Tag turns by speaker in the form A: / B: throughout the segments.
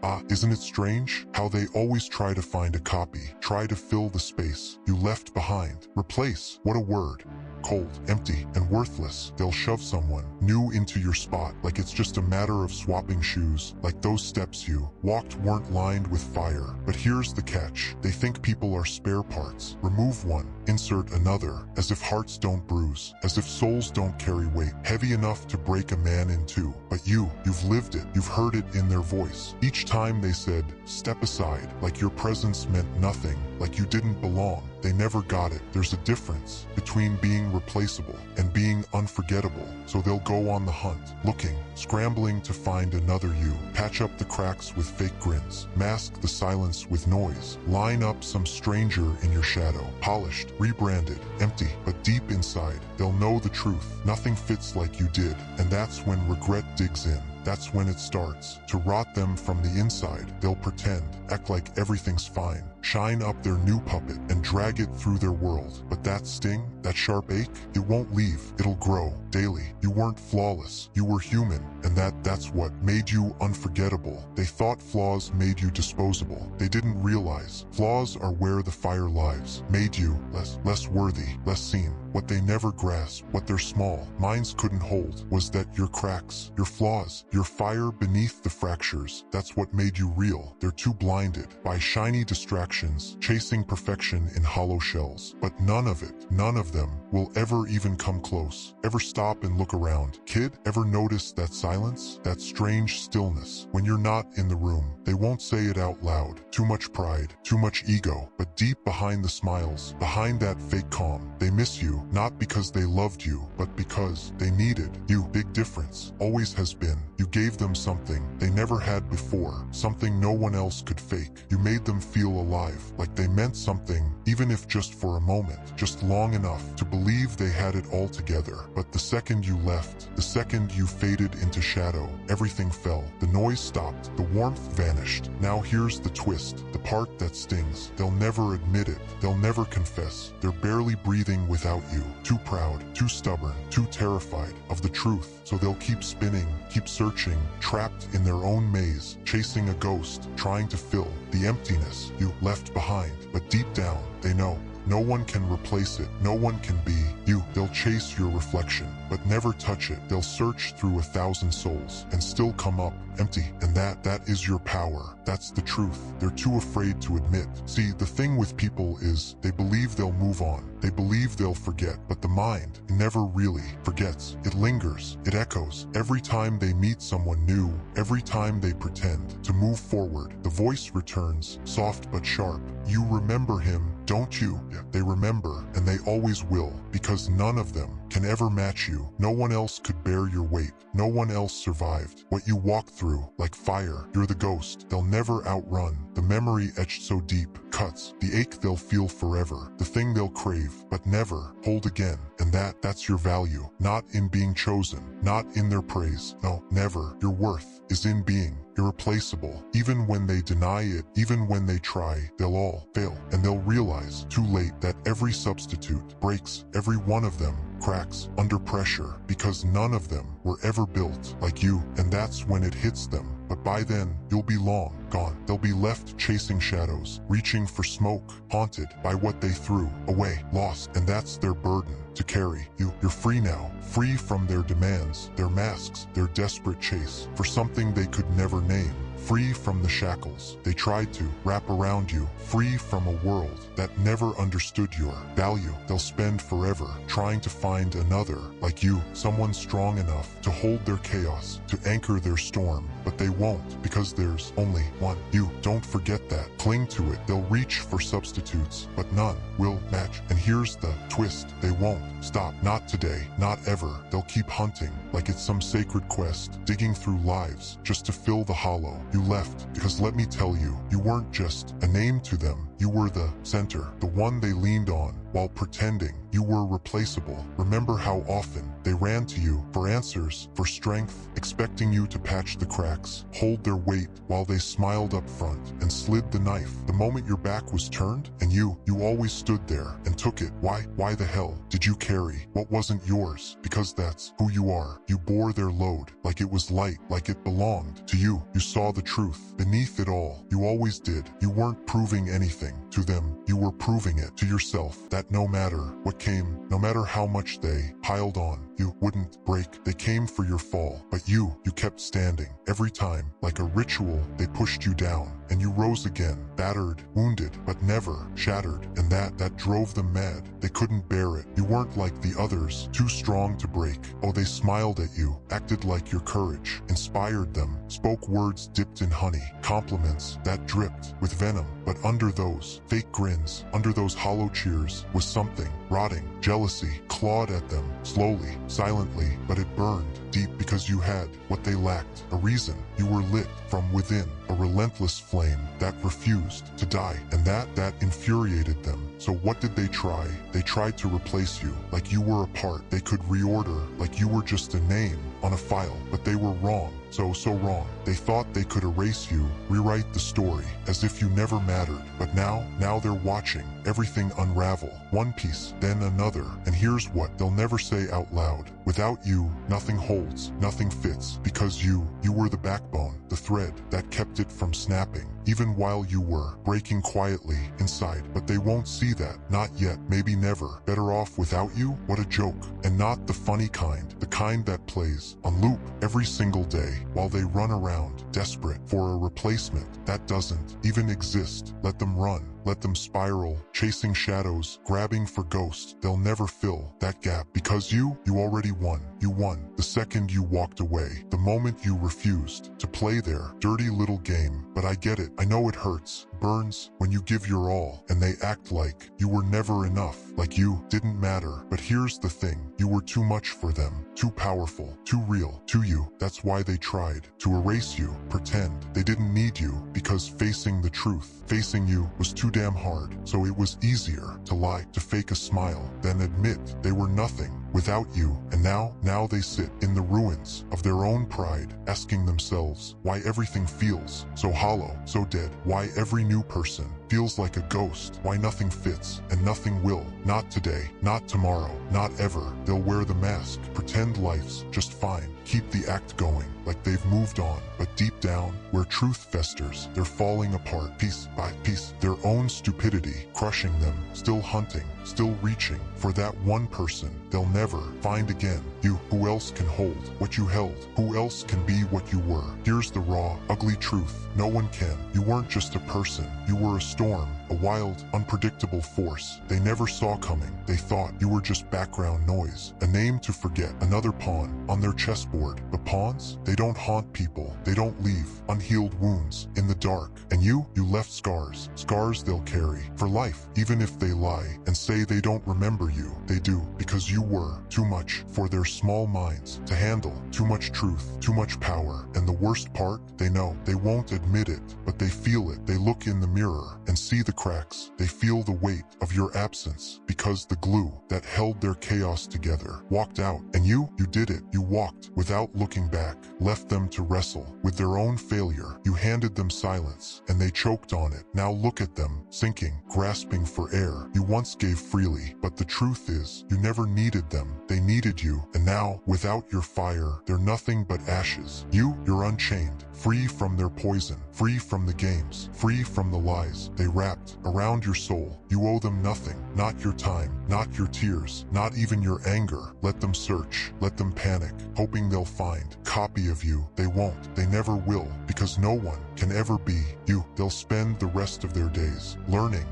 A: Ah, isn't it strange how they always try to find a copy, try to fill the space you left behind? Replace, what a word. Cold, empty, and worthless. They'll shove someone new into your spot like it's just a matter of swapping shoes, like those steps you walked weren't lined with fire. But here's the catch. They think people are spare parts. Remove one, insert another, as if hearts don't bruise, as if souls don't carry weight heavy enough to break a man in two. But you've lived it. You've heard it in their voice. Each time they said, step aside, like your presence meant nothing, like you didn't belong. They never got it. There's a difference between being replaceable and being unforgettable. So they'll go on the hunt, looking, scrambling to find another you. Patch up the cracks with fake grins, mask the silence with noise, line up some stranger in your shadow, polished, rebranded, empty, but deep inside, they'll know the truth. Nothing fits like you did, and that's when regret digs in. That's when it starts to rot them from the inside. They'll pretend, act like everything's fine, shine up their new puppet and drag it through their world. But that sting, that sharp ache, it won't leave. It'll grow daily. You weren't flawless. You were human, and that's what made you unforgettable. They thought flaws made you disposable. They didn't realize flaws are where the fire lives. Made you less worthy, less seen. What they never grasped, what their small minds couldn't hold, was that your cracks, your flaws, your fire beneath the fractures, that's what made you real. They're too blinded by shiny distractions, chasing perfection in hollow shells. But none of them will ever even come close. Ever stop and look around? Kid, ever notice that silence? That strange stillness? When you're not in the room, they won't say it out loud. Too much pride, too much ego. But deep behind the smiles, behind that fake calm, they miss you. Not because they loved you, but because they needed you. Big difference, always has been. You gave them something they never had before, something no one else could fake. You made them feel alive, like they meant something, even if just for a moment, just long enough to believe they had it all together. But the second you left, the second you faded into shadow, everything fell. The noise stopped, the warmth vanished. Now here's the twist, the part that stings. They'll never admit it, they'll never confess. They're barely breathing without you. Too proud, too stubborn, too terrified of the truth. So they'll keep spinning, keep searching, trapped in their own maze, chasing a ghost, trying to fill the emptiness you left behind. But deep down, they know no one can replace it. No one can be you. They'll chase your reflection, but never touch it. They'll search through 1,000 souls and still come up empty. And that is your power. That's the truth. They're too afraid to admit. See, the thing with people is they believe they'll move on. They believe they'll forget, but the mind never really forgets. It lingers. It echoes. Every time they meet someone new, every time they pretend to move forward, the voice returns, soft but sharp. You remember him, don't you? Yeah, they remember, and they always will, because none of them can ever match you. No one else could bear your weight. No one else survived what you walked through. Like fire, you're the ghost they'll never outrun. The memory etched so deep, cuts, the ache they'll feel forever. The thing they'll crave, but never hold again. And that's your value. Not in being chosen, not in their praise. No, never. Your worth is in being irreplaceable. Even when they deny it, even when they try, they'll all fail. And they'll realize too late that every substitute breaks. Every one of them cracks under pressure, because none of them were ever built like you. And that's when it hits them. But by then, you'll be long gone. They'll be left chasing shadows, reaching for smoke, haunted by what they threw away, lost. And that's their burden to carry. You're free now, free from their demands, their masks, their desperate chase for something they could never name. Free from the shackles they tried to wrap around you, free from a world that never understood your value. They'll spend forever trying to find another like you, someone strong enough to hold their chaos, to anchor their storm. But they won't, because there's only one you. Don't forget that. Cling to it. They'll reach for substitutes, but none will match. And here's the twist. They won't stop. Not today. Not ever. They'll keep hunting like it's some sacred quest, digging through lives just to fill the hollow you left. Because let me tell you, you weren't just a name to them. You were the center, the one they leaned on, while pretending you were replaceable. Remember how often they ran to you for answers, for strength, expecting you to patch the cracks, hold their weight while they smiled up front and slid the knife the moment your back was turned, and you always stood there and took it. Why the hell did you carry what wasn't yours? Because that's who you are. You bore their load like it was light, like it belonged to you. You saw the truth beneath it all. You always did. You weren't proving anything to them. You were proving it to yourself that no matter what came, no matter how much they piled on, you wouldn't break. They came for your fall, but you kept standing. Every time, like a ritual, they pushed you down, and you rose again, battered, wounded, but never shattered. And that drove them mad. They couldn't bear it. You weren't like the others, too strong to break. Oh, they smiled at you, acted like your courage inspired them, spoke words dipped in honey, compliments that dripped with venom. But under those fake grins, under those hollow cheers, was something rotting. Jealousy clawed at them, slowly, silently, but it burned deep because you had what they lacked, a reason. You were lit from within, a relentless flame that refused to die, and that infuriated them. So what did they try? They tried to replace you, like you were a part they could reorder, like you were just a name on a file, but they were wrong. So wrong. They thought they could erase you, rewrite the story, as if you never mattered. But now they're watching everything unravel, one piece, then another. And here's what they'll never say out loud. Without you, nothing holds, nothing fits, because you were the backbone, the thread that kept it from snapping, even while you were breaking quietly inside. But they won't see that, not yet, maybe never. Better off without you? What a joke. And not the funny kind, the kind that plays on loop every single day, while they run around, desperate for a replacement that doesn't even exist. Let them run. Let them spiral, chasing shadows, grabbing for ghosts. They'll never fill that gap, because you already won. You won the second you walked away, the moment you refused to play their dirty little game. But I get it. I know it hurts, burns, when you give your all, and they act like you were never enough, like you didn't matter. But here's the thing, you were too much for them, too powerful, too real, to you. That's why they tried to erase you, pretend they didn't need you, because facing the truth, facing you, was too damn hard. So it was easier to lie, to fake a smile, than admit they were nothing without you. And now they sit in the ruins of their own pride, asking themselves why everything feels so hollow, so dead, why every new person feels like a ghost, why nothing fits and nothing will. Not today, not tomorrow, not ever. They'll wear the mask, pretend life's just fine, keep the act going like they've moved on. But deep down, where truth festers, they're falling apart piece by piece, their own stupidity crushing them, still hunting, still reaching for that one person they'll never find again. You, who else can hold what you held? Who else can be what you were? Here's the raw, ugly truth. No one can. You weren't just a person. You were a storm, a wild, unpredictable force they never saw coming. They thought you were just background noise, a name to forget, another pawn on their chessboard. But pawns, they don't haunt people. They don't leave unhealed wounds in the dark. And you left scars, scars they'll carry for life. Even if they lie and say they don't remember you, they do, because you were too much for their small minds to handle. Too much truth, too much power. And the worst part, they know. They won't admit it, but they feel it. They look in the mirror and see the cracks. They feel the weight of your absence, because the glue that held their chaos together walked out. And you did it. You walked without looking back, left them to wrestle with their own failure. You handed them silence, and they choked on it. Now look at them, sinking, grasping for air. You once gave freely, but the truth is, you never needed them. They needed you. And now, without your fire, they're nothing but ashes. You're unchained, free from their poison, free from the games, free from the lies they wrapped around your soul. You owe them nothing, not your time, not your tears, not even your anger. Let them search, let them panic, hoping they'll find a copy of you. They won't, they never will, because no one can ever be you. They'll spend the rest of their days learning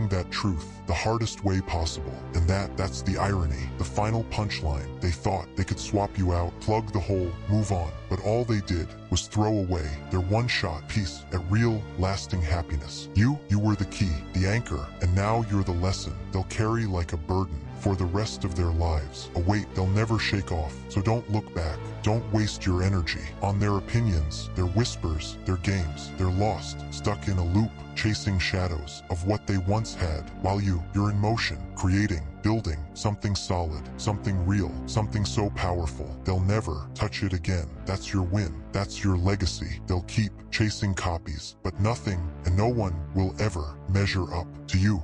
A: that truth the hardest way possible. And that's the irony, the final punchline. They thought they could swap you out, plug the hole, move on. But all they did was throw away their one-shot piece at real, lasting happiness. You were the key, the anchor, and now you're the lesson they'll carry like a burden for the rest of their lives. A weight they'll never shake off. So don't look back. Don't waste your energy on their opinions, their whispers, their games. They're lost, stuck in a loop, chasing shadows of what they once had, while you're in motion, creating, building something solid, something real, something so powerful they'll never touch it again. That's your win. That's your legacy. They'll keep chasing copies, but nothing and no one will ever measure up to you.